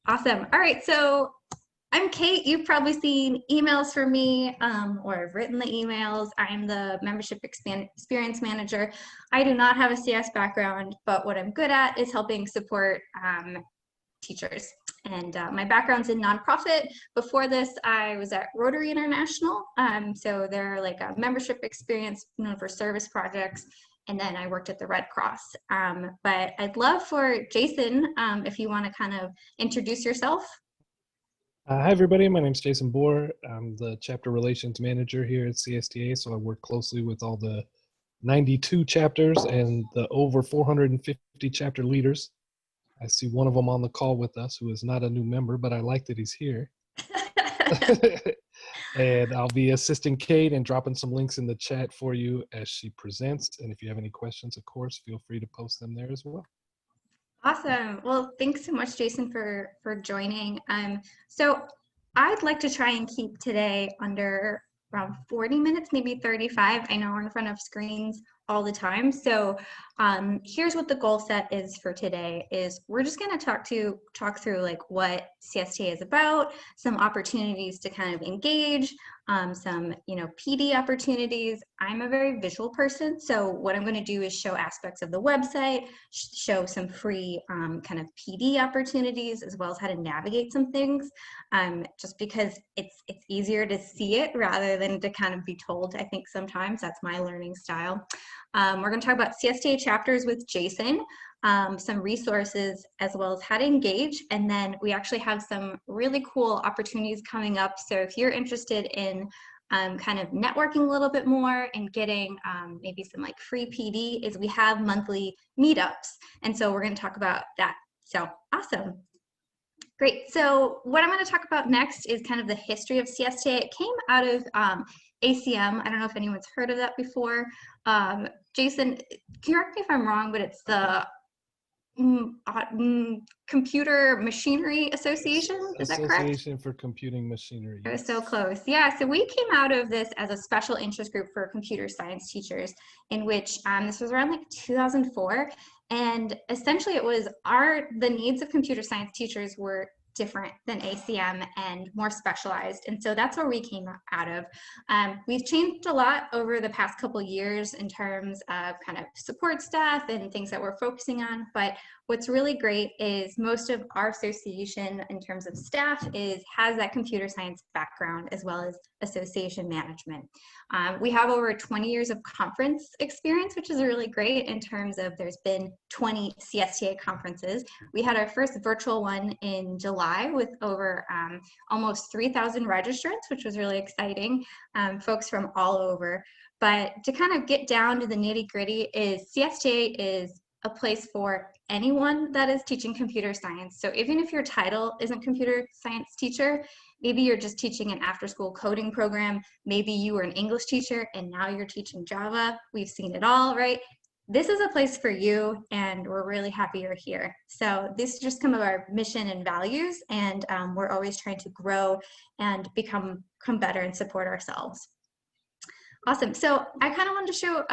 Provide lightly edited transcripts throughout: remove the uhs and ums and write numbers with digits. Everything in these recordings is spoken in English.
Awesome. All right, so I'm Kate. You've probably seen emails from me or I've written the emails. I'm the membership experience manager. I do not have a CS background, but what I'm good at is helping support teachers. And my background's in nonprofit. Before this, I was at Rotary International. So they're like a membership experience known for service projects. And then I worked at the Red Cross. But I'd love for Jason, if you want to kind of introduce yourself. Hi, everybody. My name is Jason Bohr. I'm the chapter relations manager here at CSTA. So I work closely with all the 92 chapters and the over 450 chapter leaders. I see one of them on the call with us who is not a new member, but I like that he's here. And I'll be assisting Kate and dropping some links in the chat for you as she presents. And if you have any questions, of course, feel free to post them there as well. Awesome. Well, thanks so much, Jason, for joining. So I'd like to try and keep today under around 40 minutes, maybe 35. I know we're in front of screens all the time. So here's what the goal set is for today is we're just going to talk through like what CSTA is about, some opportunities to kind of engage, some PD opportunities. I'm a very visual person, so what I'm going to do is show aspects of the website, show some free kind of PD opportunities, as well as how to navigate some things, just because it's easier to see it rather than to kind of be told. I think sometimes that's my learning style. We're going to talk about CSTA Chapters with Jason, some resources, as well as how to engage. And then we actually have some really cool opportunities coming up. So if you're interested in kind of networking a little bit more and getting maybe some like free PD, is we have monthly meetups. And so we're going to talk about that. So awesome. Great. So what I'm going to talk about next is kind of the history of CSTA. It came out of ACM. I don't know if anyone's heard of that before. Jason, correct me if I'm wrong, but it's the Computer Machinery Association. Is that correct? Association for Computing Machinery. It was so close. Yeah, so we came out of this as a special interest group for computer science teachers, in which this was around like 2004. And essentially it was the needs of computer science teachers were different than ACM and more specialized. And so that's where we came out of. We've changed a lot over the past couple of years in terms of kind of support staff and things that we're focusing on. But what's really great is most of our association in terms of staff has that computer science background as well as association management. We have over 20 years of conference experience, which is really great in terms of there's been 20 CSTA conferences. We had our first virtual one in July with over almost 3,000 registrants, which was really exciting, folks from all over. But to kind of get down to the nitty gritty is CSTA is a place for anyone that is teaching computer science. So even if your title isn't computer science teacher, maybe you're just teaching an after-school coding program, maybe you were an English teacher and now you're teaching Java, we've seen it all, right? This is a place for you and we're really happy you're here. So this is just some of our mission and values, and we're always trying to grow and become better and support ourselves. Awesome. So I kind of wanted to show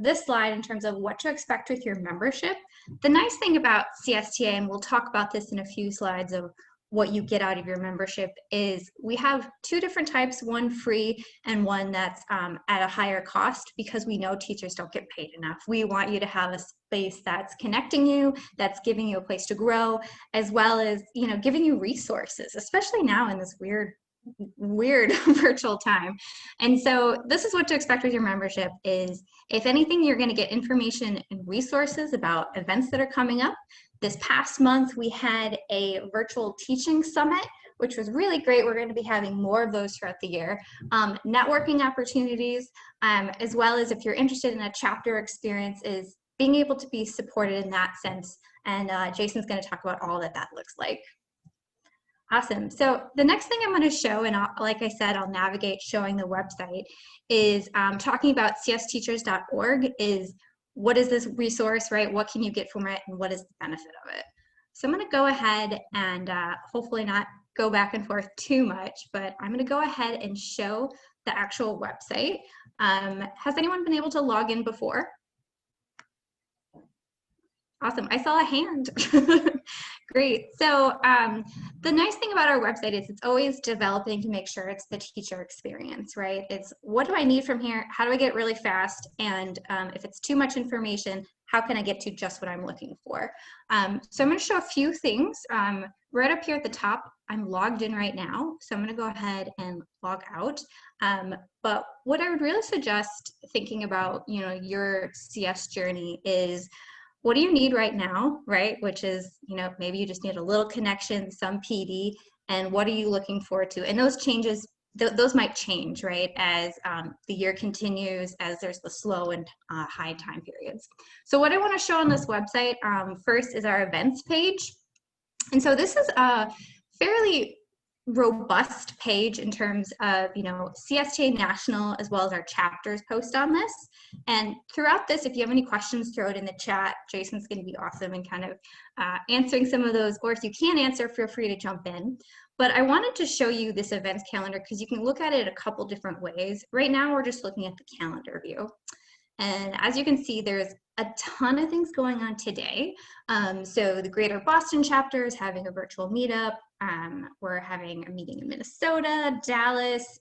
this slide in terms of what to expect with your membership. The nice thing about CSTA, and we'll talk about this in a few slides of what you get out of your membership, is we have two different types, one free and one that's at a higher cost, because we know teachers don't get paid enough. We want you to have a space that's connecting you, that's giving you a place to grow, as well as giving you resources, especially now in this weird virtual time. And so this is what to expect with your membership is, if anything, you're going to get information and resources about events that are coming up. This past month, we had a virtual teaching summit, which was really great. We're going to be having more of those throughout the year. Networking opportunities, as well as if you're interested in a chapter experience, is being able to be supported in that sense. And Jason's going to talk about all that looks like. Awesome. So the next thing I'm going to show, and like I said, I'll navigate showing the website, is talking about csteachers.org is what is this resource, right? What can you get from it and what is the benefit of it? So I'm going to go ahead and hopefully not go back and forth too much, but I'm going to go ahead and show the actual website. Has anyone been able to log in before? Awesome. I saw a hand. Great. So the nice thing about our website is it's always developing to make sure it's the teacher experience, right? It's what do I need from here? How do I get really fast? And if it's too much information, how can I get to just what I'm looking for? So I'm going to show a few things. Right up here at the top, I'm logged in right now. So I'm going to go ahead and log out. But what I would really suggest thinking about, your CS journey is, what do you need right now, right? Which is, maybe you just need a little connection, some PD, and what are you looking forward to? And those changes, those might change, right? As the year continues, as there's the slow and high time periods. So what I want to show on this website first is our events page. And so this is a fairly robust page in terms of, CSTA National as well as our chapters post on this. And throughout this, if you have any questions, throw it in the chat. Jason's going to be awesome in kind of answering some of those, or if you can't answer, feel free to jump in. But I wanted to show you this events calendar because you can look at it a couple different ways. Right now, we're just looking at the calendar view. And as you can see, there's a ton of things going on today. So the Greater Boston chapter is having a virtual meetup. We're having a meeting in Minnesota, Dallas.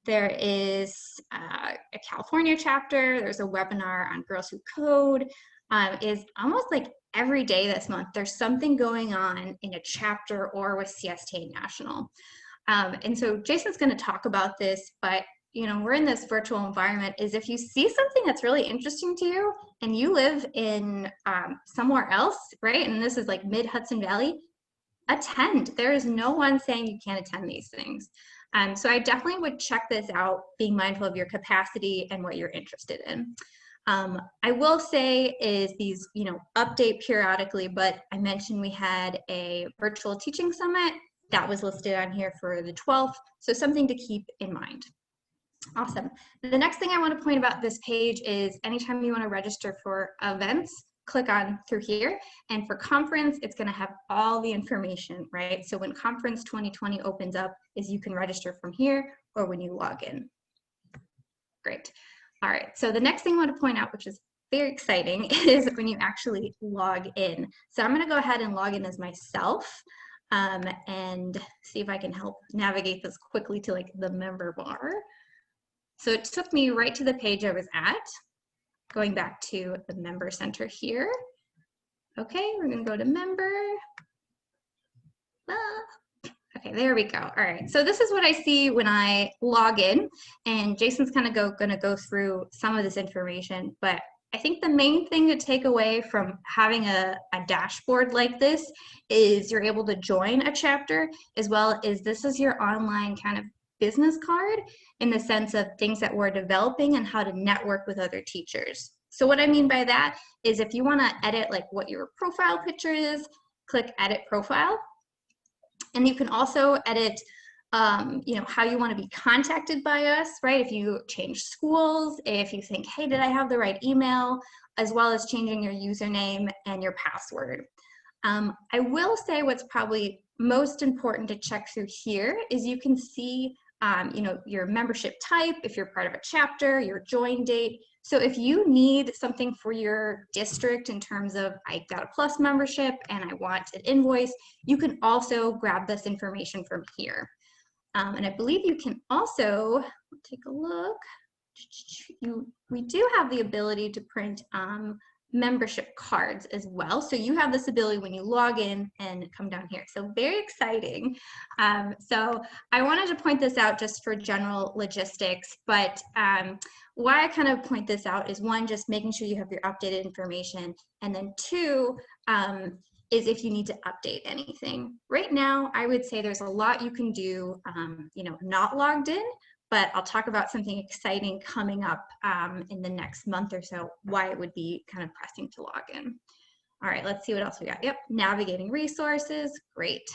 There is a California chapter. There's a webinar on Girls Who Code. Is almost like every day this month, there's something going on in a chapter or with CSTA National. And so Jason's going to talk about this, but we're in this virtual environment, is if you see something that's really interesting to you and you live in somewhere else, right? And this is like mid-Hudson Valley, attend. There is no one saying you can't attend these things. So I definitely would check this out, being mindful of your capacity and what you're interested in. I will say is these, update periodically, but I mentioned we had a virtual teaching summit that was listed on here for the 12th. So something to keep in mind. Awesome. The next thing I want to point about this page is anytime you want to register for events, click on through here. And for conference, it's going to have all the information, right? So when Conference 2020 opens up, is you can register from here or when you log in. Great. All right. So the next thing I want to point out, which is very exciting, is when you actually log in. So I'm going to go ahead and log in as myself and see if I can help navigate this quickly to like the member bar. So it took me right to the page I was at, going back to the member center here. Okay, we're gonna go to member. Okay, there we go. All right, so this is what I see when I log in, and Jason's kind of gonna go through some of this information, but I think the main thing to take away from having a dashboard like this is you're able to join a chapter, as well as this is your online kind of business card in the sense of things that we're developing and how to network with other teachers. So what I mean by that is if you want to edit like what your profile picture is, click edit profile. And you can also edit how you want to be contacted by us, right? If you change schools, if you think, hey, did I have the right email, as well as changing your username and your password. I will say what's probably most important to check through here is you can see your membership type, if you're part of a chapter, your join date. So if you need something for your district in terms of I got a plus membership and I want an invoice, you can also grab this information from here. And I believe you can also, take a look, we do have the ability to print membership cards as well. So you have this ability when you log in and come down here. So very exciting. So I wanted to point this out just for general logistics, but why I kind of point this out is one, just making sure you have your updated information. And then two, is if you need to update anything. Right now, I would say there's a lot you can do, not logged in, but I'll talk about something exciting coming up in the next month or so, why it would be kind of pressing to log in. All right, let's see what else we got. Yep, navigating resources, great.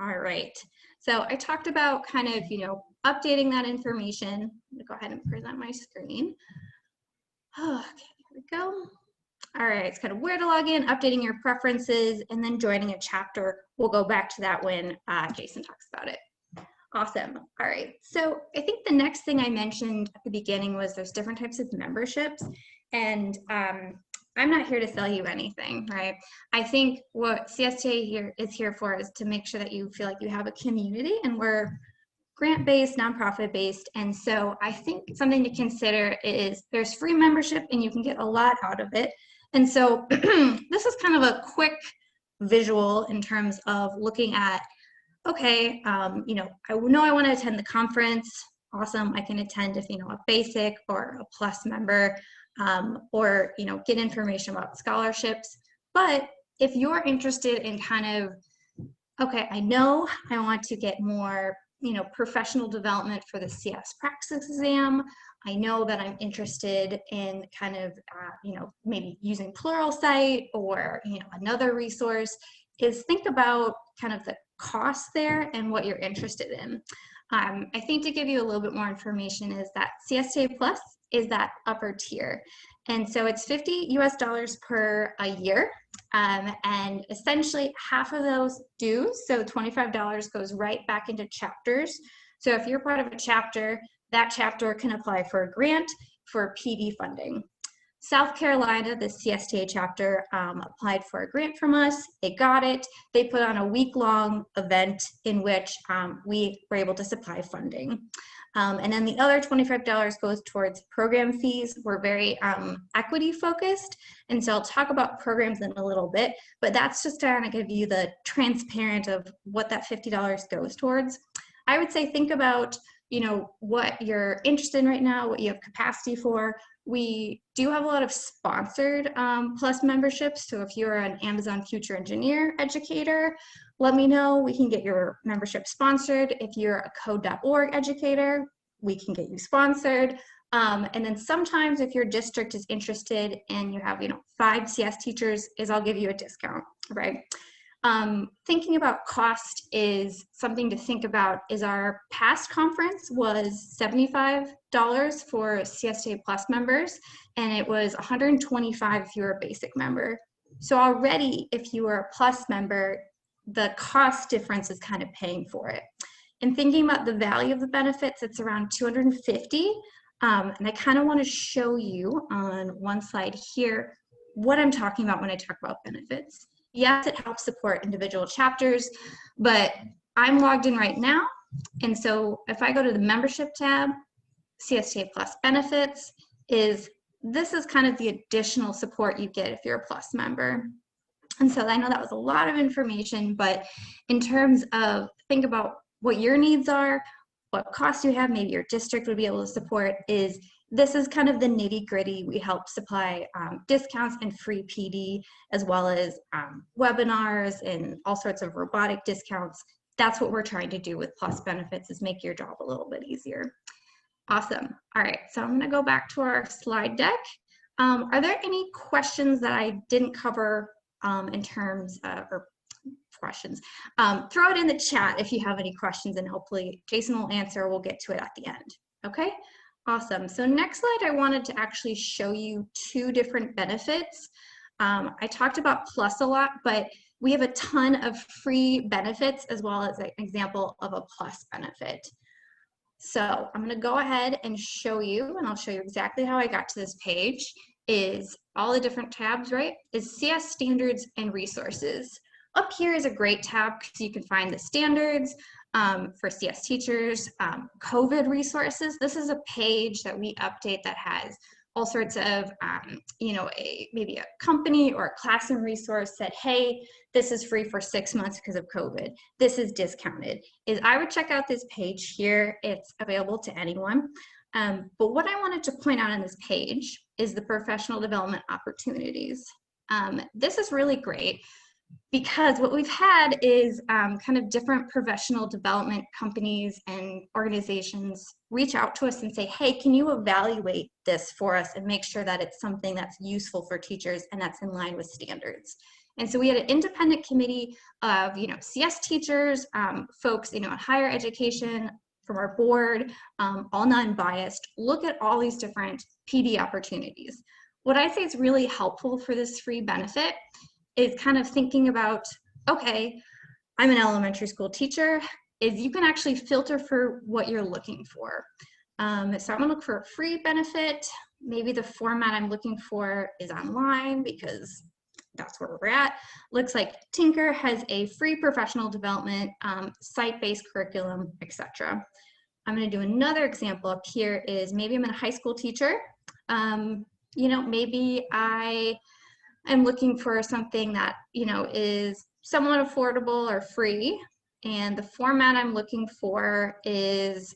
All right, so I talked about kind of, updating that information. I'm gonna go ahead and present my screen. Okay, here we go. All right, it's kind of where to log in, updating your preferences, and then joining a chapter. We'll go back to that when Jason talks about it. Awesome. All right. So I think the next thing I mentioned at the beginning was there's different types of memberships. And I'm not here to sell you anything, right? I think what CSTA here is here for is to make sure that you feel like you have a community, and we're grant-based, nonprofit-based. And so I think something to consider is there's free membership and you can get a lot out of it. And so this is kind of a quick visual in terms of looking at, okay, you know I want to attend the conference. Awesome, I can attend if, you know, a basic or a plus member, or, you know, get information about scholarships. But if you're interested in kind of, okay, I know I want to get more, you know, professional development for the CS praxis exam. I know that I'm interested in kind of, you know, maybe using Pluralsight or, you know, another resource, is think about kind of the cost there and what you're interested in. I think to give you a little bit more information is that CSTA Plus is that upper tier. And so it's $50 US per a year. And essentially half of those dues, so $25 goes right back into chapters. So if you're part of a chapter, that chapter can apply for a grant for PD funding. South Carolina, the CSTA chapter, applied for a grant from us. They got it. They put on a week-long event in which we were able to supply funding. And then the other $25 goes towards program fees. We're very equity focused. And so I'll talk about programs in a little bit, but that's just to kind of give you the transparent of what that $50 goes towards. I would say think about, you know, what you're interested in right now, what you have capacity for. We do have a lot of sponsored plus memberships. So if you're an Amazon Future Engineer educator, let me know. We can get your membership sponsored. If you're a code.org educator, we can get you sponsored. And then sometimes if your district is interested and you have, you know, 5 CS teachers, I'll give you a discount, right? Thinking about cost is something to think about. Is our past conference was $75 for CSTA Plus members, and it was $125 if you were a basic member. So already, if you were a plus member, the cost difference is kind of paying for it. And thinking about the value of the benefits, it's around $250. And I kind of want to show you on one slide here what I'm talking about when I talk about benefits. Yes, it helps support individual chapters, but I'm logged in right now. And so if I go to the membership tab, CSTA Plus benefits this is kind of the additional support you get if you're a plus member. And so I know that was a lot of information, but in terms of think about what your needs are, what costs you have, maybe your district would be able to support, this is kind of the nitty gritty. We help supply discounts and free PD, as well as webinars and all sorts of robotic discounts. That's what we're trying to do with plus benefits, is make your job a little bit easier. Awesome. All right, so I'm gonna go back to our slide deck. Are there any questions that I didn't cover in terms of, or questions? Throw it in the chat if you have any questions, and hopefully Jason will answer. We'll get to it at the end. Okay, awesome. So next slide, I wanted to actually show you 2 different benefits. I talked about Plus a lot, but we have a ton of free benefits as well as an example of a Plus benefit. So I'm going to go ahead and show you, and I'll show you exactly how I got to this page. Is all the different tabs, right? Is CS standards and resources. Up here is a great tab because you can find the standards for CS teachers, COVID resources. This is a page that we update that has all sorts of, you know, maybe a company or a classroom resource said, hey, this is free for 6 months because of COVID. This is discounted. I would check out this page here. It's available to anyone. But what I wanted to point out on this page is the professional development opportunities. This is really great because what we've had is kind of different professional development companies and organizations reach out to us and say, hey, can you evaluate this for us and make sure that it's something that's useful for teachers and that's in line with standards. And so we had an independent committee of, you know, CS teachers, folks, you know, in higher education, from our board, all non-biased, look at all these different PD opportunities. What I say is really helpful for this free benefit is kind of thinking about, okay, I'm an elementary school teacher, is you can actually filter for what you're looking for. So I'm gonna look for a free benefit. maybe the format I'm looking for is online because that's where we're at. Looks like Tinker has a free professional development, site-based curriculum, etc. I'm going to do another example up here is maybe I'm a high school teacher. Maybe I am looking for something that, is somewhat affordable or free. And the format I'm looking for is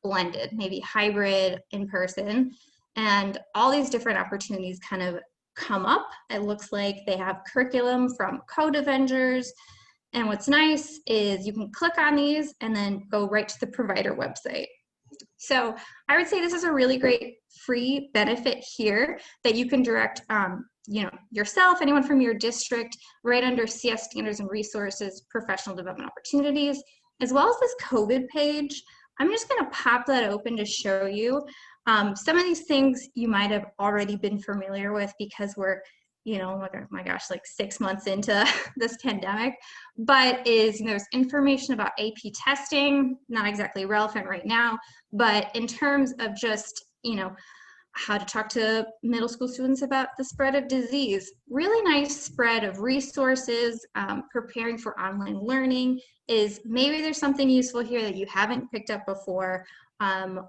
blended, maybe hybrid, in person. And all these different opportunities kind of come up. It looks like they have curriculum from Code Avengers. And what's nice is you can click on these and then go right to the provider website. So I would say this is a really great free benefit here that you can direct yourself, anyone from your district, right under CS Standards and Resources, Professional Development Opportunities, as well as this COVID page. I'm just going to pop that open to show you. Some of these things you might have already been familiar with because we're, oh my gosh, like 6 months into this pandemic, but there's information about AP testing, not exactly relevant right now, but in terms of just, how to talk to middle school students about the spread of disease. Really nice spread of resources, preparing for online learning is maybe there's something useful here that you haven't picked up before,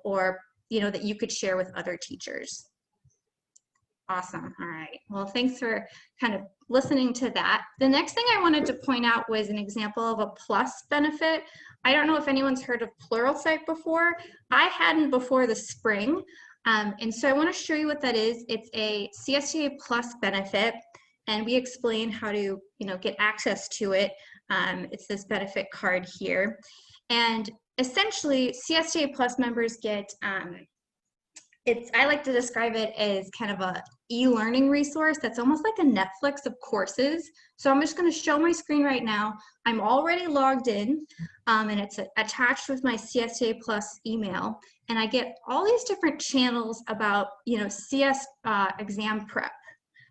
or that you could share with other teachers. Awesome. All right. Well, thanks for kind of listening to that. The next thing I wanted to point out was an example of a plus benefit. I don't know if anyone's heard of Pluralsight before. I hadn't before the spring. And so I want to show you what that is. It's a CSTA Plus benefit, and we explain how to, get access to it. It's this benefit card here. And essentially, CSTA Plus members get, I like to describe it as kind of a e-learning resource that's almost like a Netflix of courses. So I'm just going to show my screen right now. I'm already logged in, and it's attached with my CSTA Plus email. And I get all these different channels about, CS exam prep.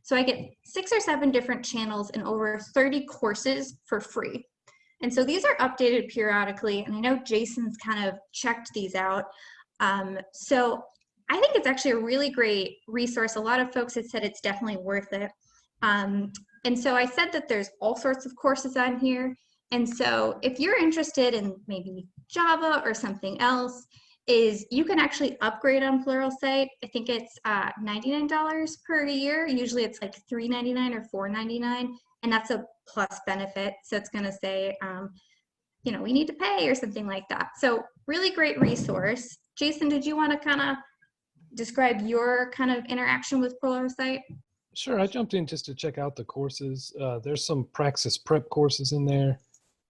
So I get 6 or 7 different channels and over 30 courses for free. And so these are updated periodically. And I know Jason's kind of checked these out. So I think it's actually a really great resource. A lot of folks have said it's definitely worth it. And so I said that there's all sorts of courses on here. And so if you're interested in maybe Java or something else, you can actually upgrade on Pluralsight. I think it's $99 per year. Usually it's like $3.99 or $4.99, and that's a plus benefit. So it's going to say, we need to pay or something like that. So really great resource. Jason, did you want to kind of describe your kind of interaction with Pluralsight? Sure, I jumped in just to check out the courses. There's some Praxis prep courses in there,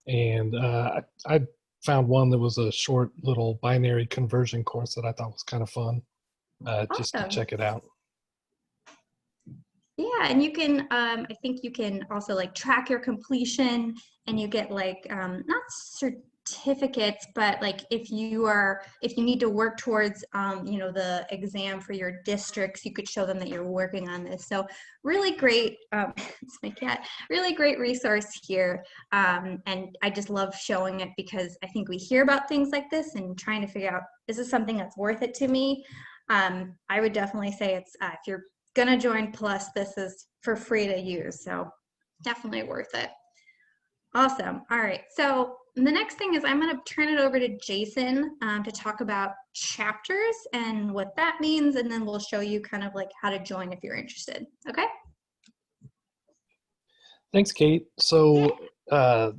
and I found one that was a short little binary conversion course that I thought was kind of fun, just to check it out. Yeah, and you can, I think you can also like track your completion, and you get like, not certificates, but like if you need to work towards, the exam for your districts, you could show them that you're working on this. So really great, it's my cat, really great resource here. And I just love showing it because I think we hear about things like this and trying to figure out, is this something that's worth it to me? I would definitely say it's, if you're gonna join Plus, this is for free to use, so definitely worth it. Awesome. All right, so the next thing is I'm going to turn it over to Jason to talk about chapters and what that means, and then we'll show you kind of like how to join if you're interested. Okay? Thanks, Kate. So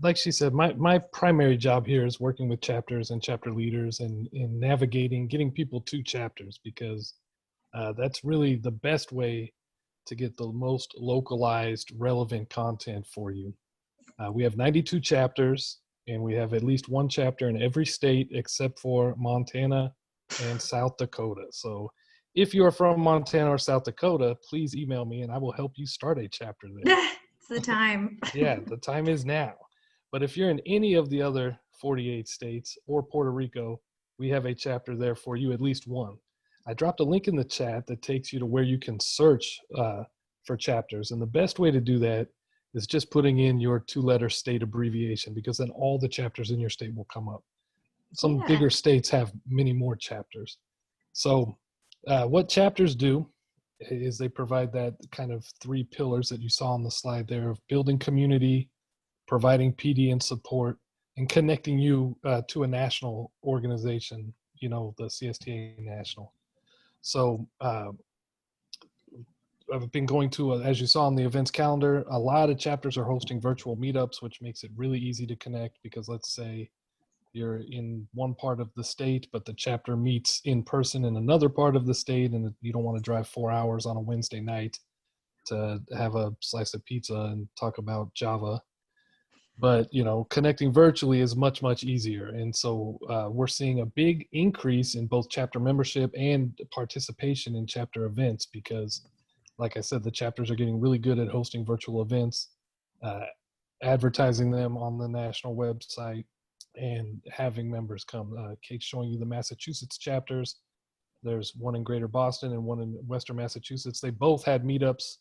like she said, my primary job here is working with chapters and chapter leaders and in navigating, getting people to chapters, because that's really the best way to get the most localized, relevant content for you. We have 92 chapters, and we have at least one chapter in every state except for Montana and South Dakota. So if you are from Montana or South Dakota, please email me and I will help you start a chapter there. It's the time. Yeah, the time is now. But if you're in any of the other 48 states or Puerto Rico, we have a chapter there for you, at least one. I dropped a link in the chat that takes you to where you can search for chapters. And the best way to do that is just putting in your 2-letter state abbreviation, because then all the chapters in your state will come up. Some bigger states have many more chapters. So what chapters do is they provide that kind of three pillars that you saw on the slide there of building community, providing PD and support, and connecting you to a national organization, you know, the CSTA National. So I've been going to, as you saw on the events calendar, a lot of chapters are hosting virtual meetups, which makes it really easy to connect because let's say you're in one part of the state, but the chapter meets in person in another part of the state, and you don't want to drive 4 hours on a Wednesday night to have a slice of pizza and talk about Java. But you know, connecting virtually is much, much easier. And so we're seeing a big increase in both chapter membership and participation in chapter events because, like I said, the chapters are getting really good at hosting virtual events, advertising them on the national website, and having members come. Kate's showing you the Massachusetts chapters. There's one in Greater Boston and one in Western Massachusetts. They both had meetups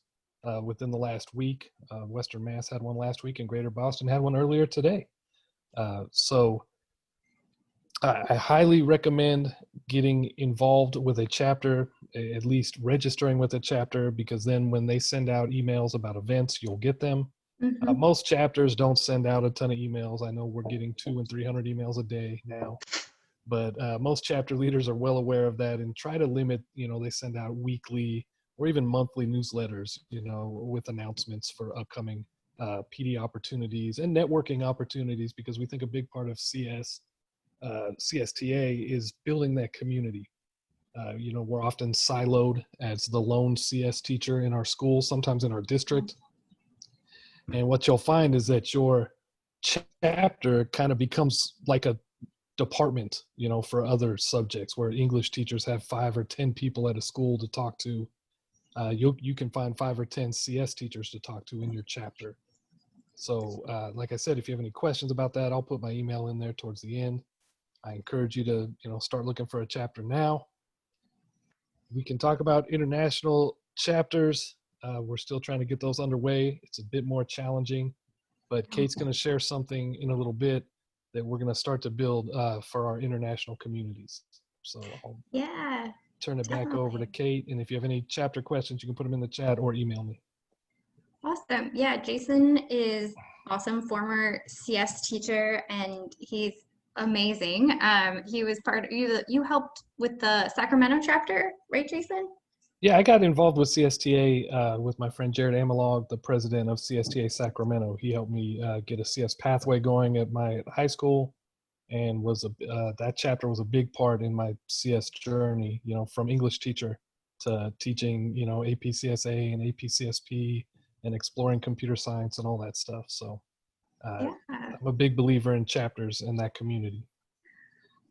within the last week. Western Mass had one last week and Greater Boston had one earlier today. So I highly recommend getting involved with a chapter, at least registering with a chapter, because then when they send out emails about events, you'll get them. Mm-hmm. Most chapters don't send out a ton of emails. I know we're getting 200 and 300 emails a day now, but most chapter leaders are well aware of that and try to limit, you know, they send out weekly or even monthly newsletters, you know, with announcements for upcoming PD opportunities and networking opportunities, because we think a big part of CSTA is building that community. You know, we're often siloed as the lone CS teacher in our school, sometimes in our district. And what you'll find is that your chapter kind of becomes like a department, you know, for other subjects where English teachers have 5 or 10 people at a school to talk to. You can find 5 or 10 CS teachers to talk to in your chapter. So like I said, if you have any questions about that, I'll put my email in there towards the end. I encourage you to, you know, start looking for a chapter now. We can talk about international chapters. We're still trying to get those underway. It's a bit more challenging, but Kate's going to share something in a little bit that we're going to start to build for our international communities. So I'll turn it back over to Kate. And if you have any chapter questions, you can put them in the chat or email me. Awesome. Yeah, Jason is awesome, former CS teacher, and he's amazing. He was part of, you helped with the Sacramento chapter, right, Jason? Yeah, I got involved with CSTA with my friend Jared Amalog, the president of CSTA Sacramento. He helped me get a CS pathway going at my high school, and was that chapter was a big part in my CS journey. You know, from English teacher to teaching, you know, APCSA and APCSP and exploring computer science and all that stuff. So I'm a big believer in chapters and that community.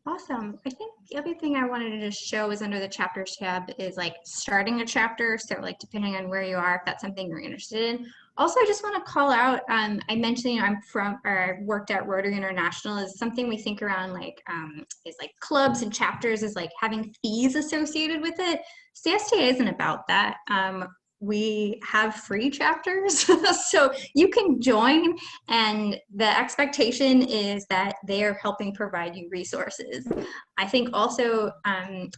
Awesome. I think the other thing I wanted to just show is under the chapters tab is like starting a chapter. So like depending on where you are, if that's something you're interested in. Also, I just want to call out, I mentioned, you know, I worked at Rotary International is something we think around like, is like clubs and chapters is like having fees associated with it. CSTA isn't about that. We have free chapters, so you can join, and the expectation is that they are helping provide you resources. I think also,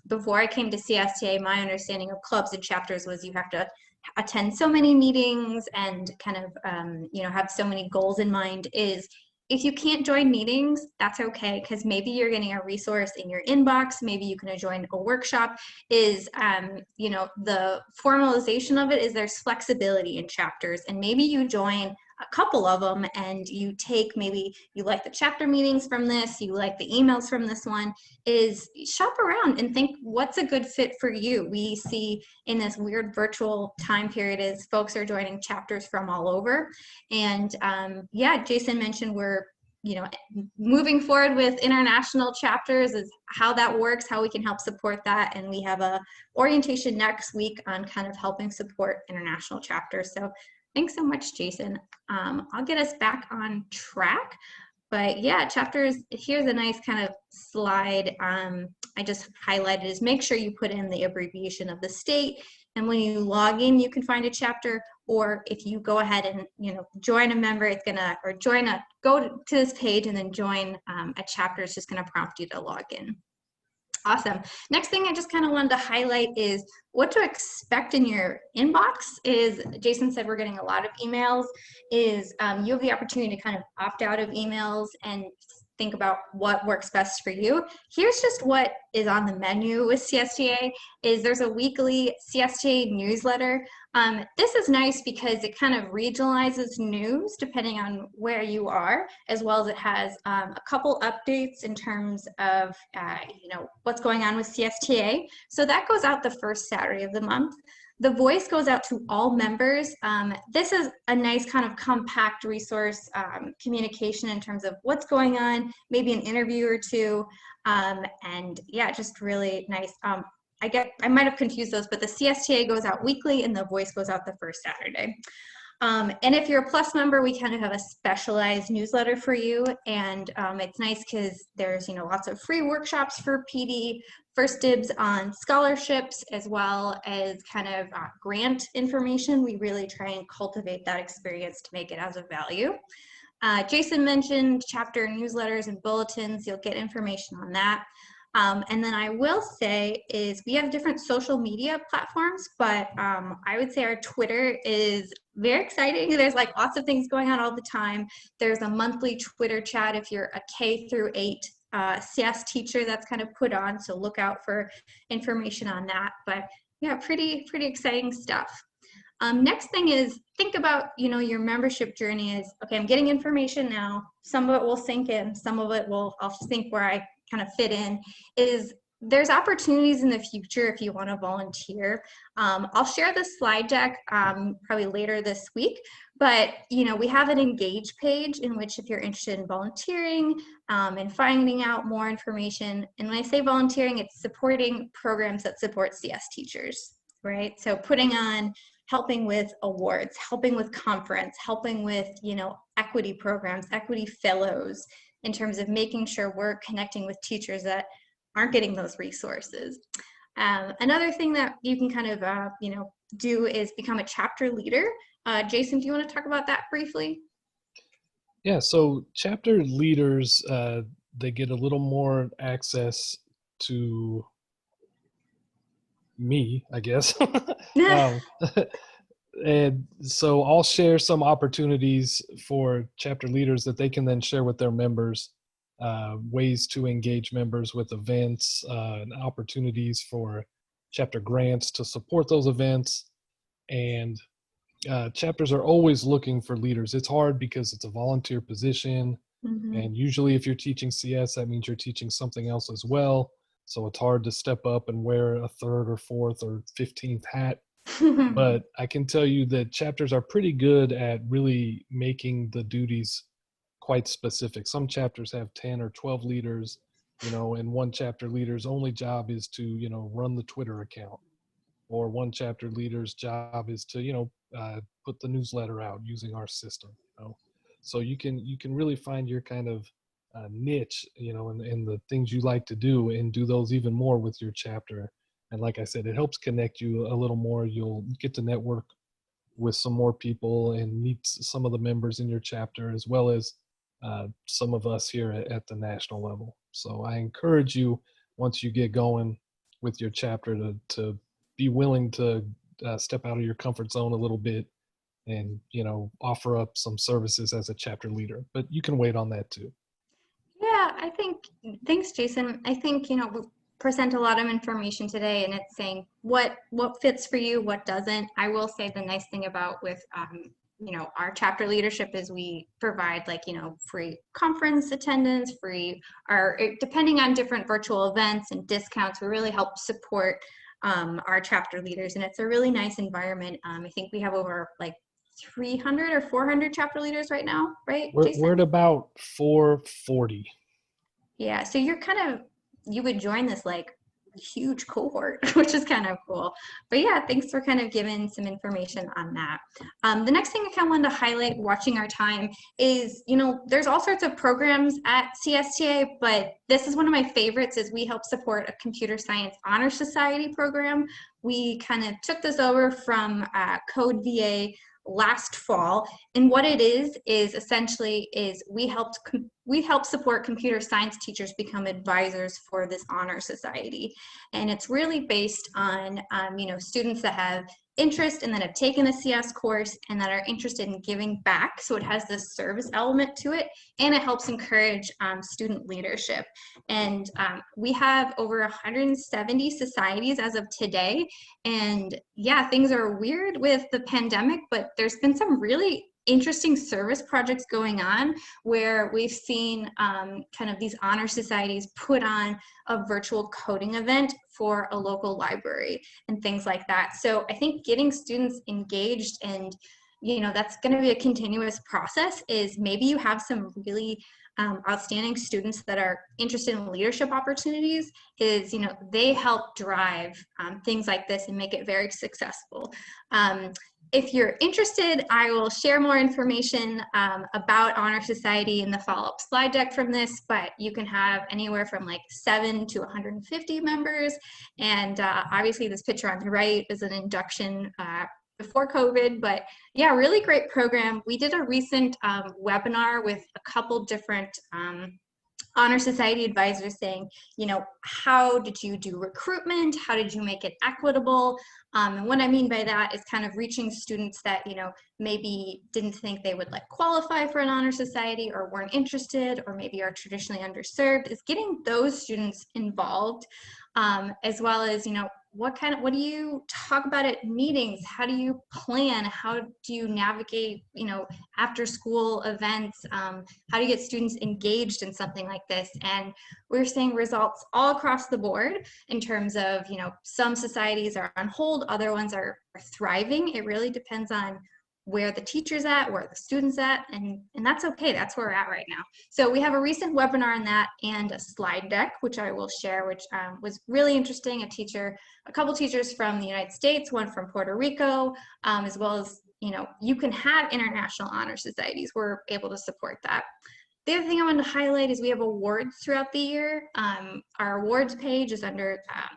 before I came to CSTA, my understanding of clubs and chapters was you have to attend so many meetings and kind of, you know, have so many goals in mind. Is if you can't join meetings, that's okay, because maybe you're getting a resource in your inbox. Maybe you can join a workshop. Is, you know, the formalization of it is there's flexibility in chapters, and maybe you join a couple of them and you take, maybe you like the chapter meetings from this, you like the emails from this one, is shop around and think what's a good fit for you. We see in this weird virtual time period is folks are joining chapters from all over. And yeah, Jason mentioned we're, you know, moving forward with international chapters, is how that works, how we can help support that. And we have a orientation next week on kind of helping support international chapters. So thanks so much, Jason. I'll get us back on track. But yeah, chapters, here's a nice kind of slide I just highlighted, is make sure you put in the abbreviation of the state. And when you log in, you can find a chapter, or if you go ahead and, you know, join a member, it's gonna, or go to this page and then join a chapter, it's just gonna prompt you to log in. Awesome. Next thing I just kind of wanted to highlight is what to expect in your inbox is, Jason said we're getting a lot of emails, is you have the opportunity to kind of opt out of emails and think about what works best for you. Here's just what is on the menu with CSTA is there's a weekly CSTA newsletter. This is nice because it kind of regionalizes news depending on where you are, as well as it has a couple updates in terms of what's going on with CSTA. So that goes out the first Saturday of the month. The Voice goes out to all members. This is a nice kind of compact resource communication in terms of what's going on, maybe an interview or two, and yeah, just really nice. I might have confused those, but the CSTA goes out weekly and the Voice goes out the first Saturday. And if you're a Plus member, we kind of have a specialized newsletter for you. And it's nice because there's, lots of free workshops for PD, first dibs on scholarships, as well as kind of grant information. We really try and cultivate that experience to make it as of value. Jason mentioned chapter newsletters and bulletins. You'll get information on that. And then I will say is we have different social media platforms, but I would say our Twitter is very exciting. There's like lots of things going on all the time. There's a monthly Twitter chat if you're a K through 8 CS teacher that's kind of put on, so look out for information on that. But yeah, pretty exciting stuff. Next thing is think about, your membership journey is, okay, I'm getting information now. Some of it will sink in, some of it I'll think where I kind of fit in. Is there's opportunities in the future if you want to volunteer. I'll share the slide deck probably later this week, but we have an engage page in which if you're interested in volunteering and finding out more information, and when I say volunteering, it's supporting programs that support CS teachers, right? So putting on, helping with awards, helping with conference, helping with, equity programs, equity fellows, in terms of making sure we're connecting with teachers that aren't getting those resources. Another thing that you can kind of, do is become a chapter leader. Jason, do you want to talk about that briefly? Yeah, so chapter leaders, they get a little more access to me, I guess. And so I'll share some opportunities for chapter leaders that they can then share with their members, ways to engage members with events, and opportunities for chapter grants to support those events. And chapters are always looking for leaders. It's hard because it's a volunteer position. Mm-hmm. And usually if you're teaching CS, that means you're teaching something else as well. So it's hard to step up and wear a third or fourth or 15th hat. But I can tell you that chapters are pretty good at really making the duties quite specific. Some chapters have 10 or 12 leaders, and one chapter leader's only job is to, run the Twitter account. Or one chapter leader's job is to, put the newsletter out using our system. So you can really find your kind of niche, and the things you like to do, and do those even more with your chapter. And like I said, it helps connect you a little more. You'll get to network with some more people and meet some of the members in your chapter, as well as some of us here at the national level. So I encourage you, once you get going with your chapter, to be willing to step out of your comfort zone a little bit and, offer up some services as a chapter leader. But you can wait on that too. Yeah, thanks, Jason. I think, we present a lot of information today, and it's saying what fits for you, what doesn't. I will say the nice thing about with our chapter leadership is we provide free conference attendance, depending on different virtual events and discounts, we really help support our chapter leaders, and it's a really nice environment. I think we have over 300 or 400 chapter leaders right now, right? We're at about 440. Yeah, so you would join this huge cohort, which is kind of cool. But yeah, thanks for kind of giving some information on that. The next thing I kind of wanted to highlight watching our time is, there's all sorts of programs at CSTA, but this is one of my favorites is we help support a computer science honor society program. We kind of took this over from Code VA last fall. And what it is essentially we help support computer science teachers become advisors for this honor society. And it's really based on, students that have interest and that have taken the CS course and that are interested in giving back. So it has this service element to it, and it helps encourage student leadership. And we have over 170 societies as of today. And yeah, things are weird with the pandemic, but there's been some really interesting service projects going on where we've seen kind of these honor societies put on a virtual coding event for a local library and things like that. So I think getting students engaged, and that's going to be a continuous process, is maybe you have some really outstanding students that are interested in leadership opportunities, is they help drive things like this and make it very successful. If you're interested, I will share more information about Honor Society in the follow-up slide deck from this, but you can have anywhere from like 7 to 150 members. And obviously this picture on the right is an induction before COVID, but yeah, really great program. We did a recent webinar with a couple different Honor Society advisors saying, how did you do recruitment? How did you make it equitable? And what I mean by that is kind of reaching students that, maybe didn't think they would qualify for an Honor Society or weren't interested, or maybe are traditionally underserved, is getting those students involved, as well as, what do you talk about at meetings? How do you plan? How do you navigate, after school events? How do you get students engaged in something like this? And we're seeing results all across the board in terms of, some societies are on hold, other ones are thriving. It really depends on where the teacher's at, where the student's at, and that's okay. That's where we're at right now. So we have a recent webinar on that and a slide deck, which I will share, which was really interesting. A couple teachers from the United States, one from Puerto Rico, as well as, you can have international honor societies. We're able to support that. The other thing I wanted to highlight is we have awards throughout the year. Our awards page is under I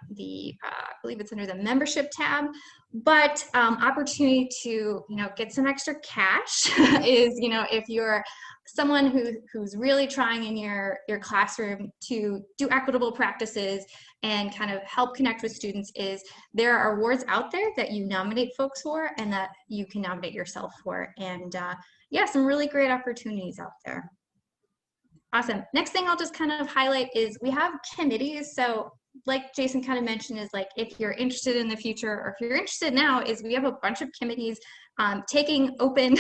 believe it's under the membership tab, but opportunity to, get some extra cash is, if you're someone who's really trying in your classroom to do equitable practices and kind of help connect with students, is there are awards out there that you nominate folks for and that you can nominate yourself for. And yeah, some really great opportunities out there. Awesome. Next thing I'll just kind of highlight is we have committees. So like Jason kind of mentioned, is if you're interested in the future, or if you're interested now, is we have a bunch of committees taking open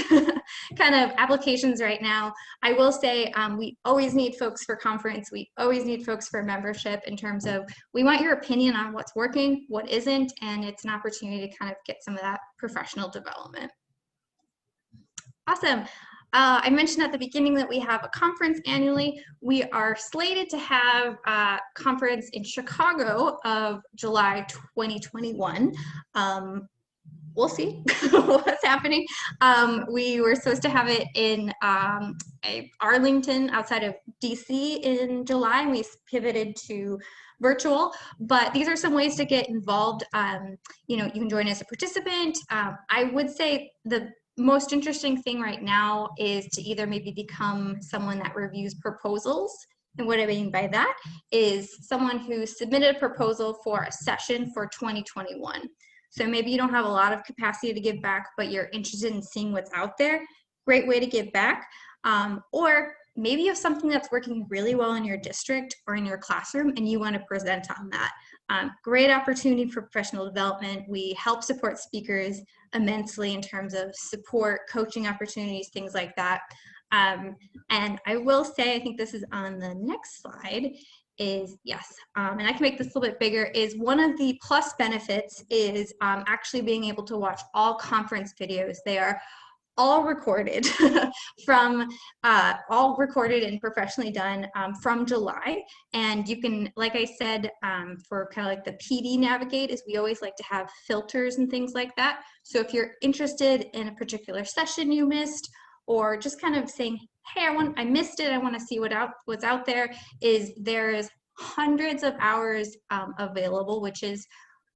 kind of applications right now. I will say we always need folks for conference. We always need folks for membership, in terms of we want your opinion on what's working, what isn't, and it's an opportunity to kind of get some of that professional development. Awesome. I mentioned at the beginning that we have a conference annually. We are slated to have a conference in Chicago of July 2021. We'll see what's happening. We were supposed to have it in Arlington outside of DC in July, and we pivoted to virtual, but these are some ways to get involved. You can join as a participant. I would say the most interesting thing right now is to either maybe become someone that reviews proposals. And what I mean by that is someone who submitted a proposal for a session for 2021. So maybe you don't have a lot of capacity to give back, but you're interested in seeing what's out there. Great way to give back. Or maybe you have something that's working really well in your district or in your classroom and you want to present on that. Great opportunity for professional development. We help support speakers immensely in terms of support, coaching opportunities, things like that. And I will say, I think this is on the next slide, is yes, and I can make this a little bit bigger, is one of the plus benefits is actually being able to watch all conference videos. They are all recorded all recorded and professionally done from July. And you can, like I said, for kind of like the PD navigate, is we always like to have filters and things like that. So if you're interested in a particular session you missed, or just kind of saying, hey, I missed it, I want to see what's out there, is there's hundreds of hours available, which is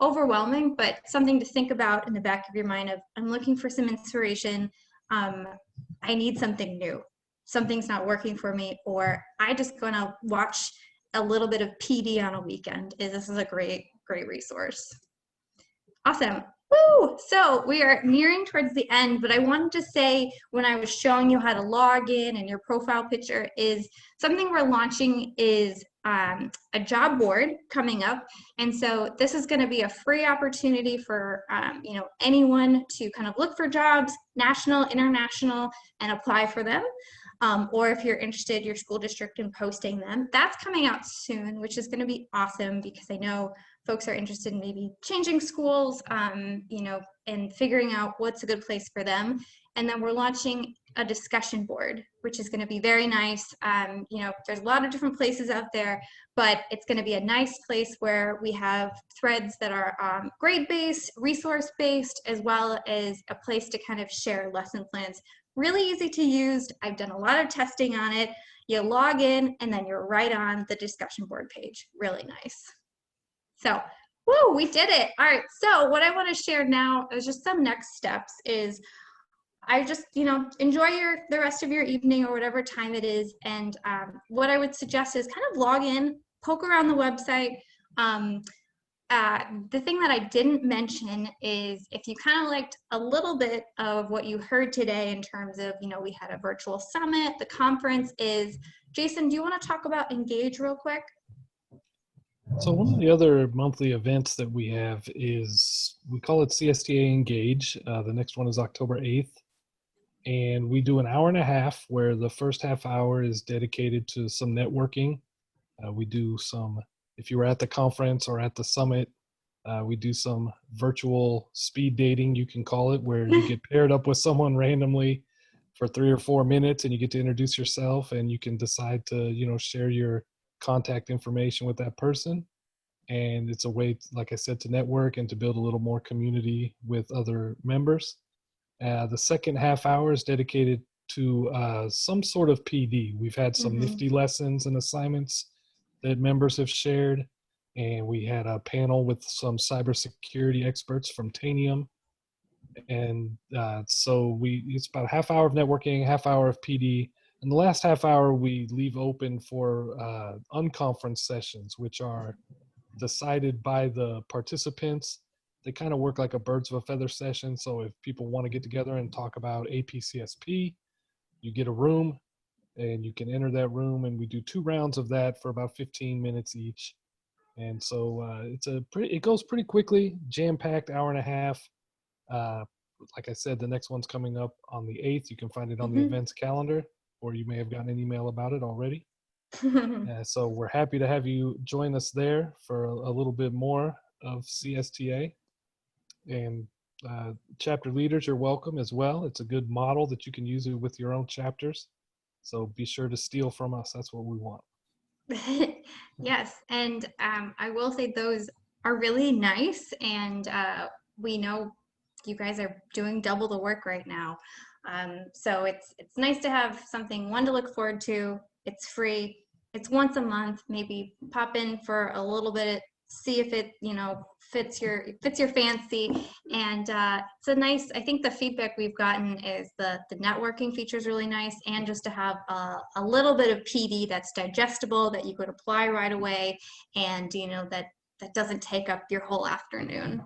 overwhelming, but something to think about in the back of your mind of, I'm looking for some inspiration. I need something new. Something's not working for me, or I just gonna watch a little bit of PD on a weekend. This is a great resource. Awesome. Woo! So we are nearing towards the end, but I wanted to say, when I was showing you how to log in and your profile picture, is something we're launching is a job board coming up. And so this is going to be a free opportunity for anyone to kind of look for jobs, national, international, and apply for them. Or if you're interested, your school district, in posting them. That's coming out soon, which is going to be awesome, because I know folks are interested in maybe changing schools, and figuring out what's a good place for them. And then we're launching a discussion board, which is going to be very nice. There's a lot of different places out there, but it's going to be a nice place where we have threads that are grade-based, resource-based, as well as a place to kind of share lesson plans. Really easy to use. I've done a lot of testing on it. You log in and then you're right on the discussion board page. Really nice. So, woo, we did it. All right, so what I want to share now is just some next steps. Is I just, enjoy the rest of your evening or whatever time it is. And what I would suggest is kind of log in, poke around the website. The thing that I didn't mention is, if you kind of liked a little bit of what you heard today in terms of, we had a virtual summit, the conference is, Jason, do you want to talk about Engage real quick? So one of the other monthly events that we have is, we call it CSTA Engage. The next one is October 8th. And we do an hour and a half, where the first half hour is dedicated to some networking. We do some, if you were at the conference or at the summit, we do some virtual speed dating, you can call it, where you get paired up with someone randomly for 3 or 4 minutes, and you get to introduce yourself, and you can decide to, share your contact information with that person. And it's a way, like I said, to network and to build a little more community with other members. The second half hour is dedicated to some sort of PD. We've had some nifty lessons and assignments that members have shared. And we had a panel with some cybersecurity experts from Tanium. And so it's about a half hour of networking, half hour of PD. And the last half hour, we leave open for unconference sessions, which are decided by the participants. They kind of work like a birds of a feather session. So if people want to get together and talk about APCSP, you get a room and you can enter that room, and we do 2 rounds of that for about 15 minutes each. And so it goes pretty quickly, jam-packed hour and a half. Like I said, the next one's coming up on the 8th. You can find it on the events calendar, or you may have gotten an email about it already. So we're happy to have you join us there for a little bit more of CSTA. And chapter leaders are welcome as well. It's a good model that you can use it with your own chapters. So be sure to steal from us. That's what we want. Yes, and I will say those are really nice, and we know you guys are doing double the work right now. So it's nice to have something, one, to look forward to. It's free. It's once a month. Maybe pop in for a little bit, see if it fits your fancy. And it's a nice, I think the feedback we've gotten is the networking feature is really nice, and just to have a little bit of PD that's digestible, that you could apply right away, and that doesn't take up your whole afternoon.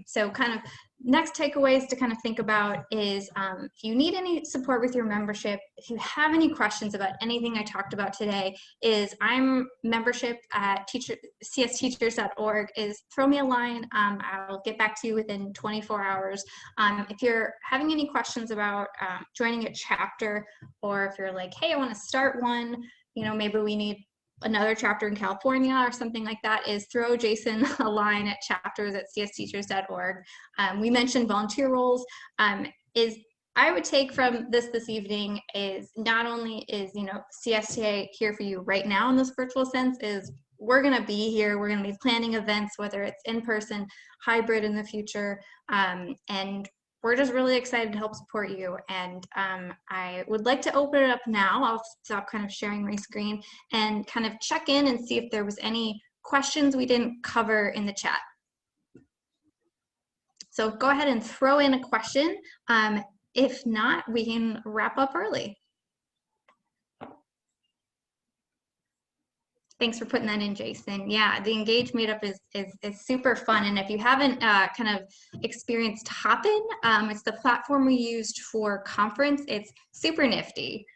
So kind of next takeaways to kind of think about is, if you need any support with your membership, if you have any questions about anything I talked about today, is I'm membership at csteachers.org, is throw me a line. I'll get back to you within 24 hours. If you're having any questions about joining a chapter, or if you're like, hey, I want to start one, maybe we need another chapter in California or something like that, is throw Jason a line at chapters@csteachers.org. We mentioned volunteer roles. Is I would take from this evening is, not only is CSTA here for you right now in this virtual sense, is we're going to be here, we're going to be planning events, whether it's in person, hybrid in the future, and we're just really excited to help support you. And I would like to open it up now. I'll stop kind of sharing my screen and kind of check in and see if there was any questions we didn't cover in the chat. So go ahead and throw in a question. If not, we can wrap up early. Thanks for putting that in, Jason. Yeah, the Engage meetup is super fun. And if you haven't kind of experienced Hopin, it's the platform we used for conference. It's super nifty.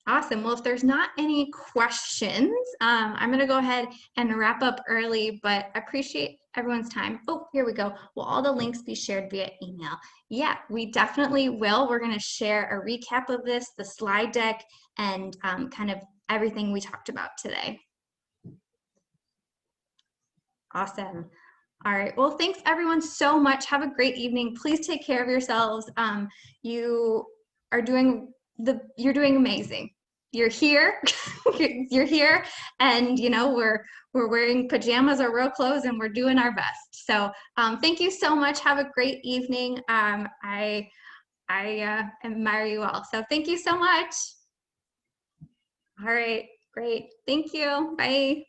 Awesome. Well, if there's not any questions, I'm going to go ahead and wrap up early, but I appreciate everyone's time. Oh, here we go. Will all the links be shared via email? Yeah, we definitely will. We're going to share a recap of this, the slide deck, and kind of everything we talked about today. Awesome. All right. Well, thanks everyone so much. Have a great evening. Please take care of yourselves. You are you're doing amazing. You're here. You're here, and you know we're wearing pajamas or real clothes, and we're doing our best. So thank you so much. Have a great evening. I admire you all. So thank you so much. All right. Great. Thank you. Bye.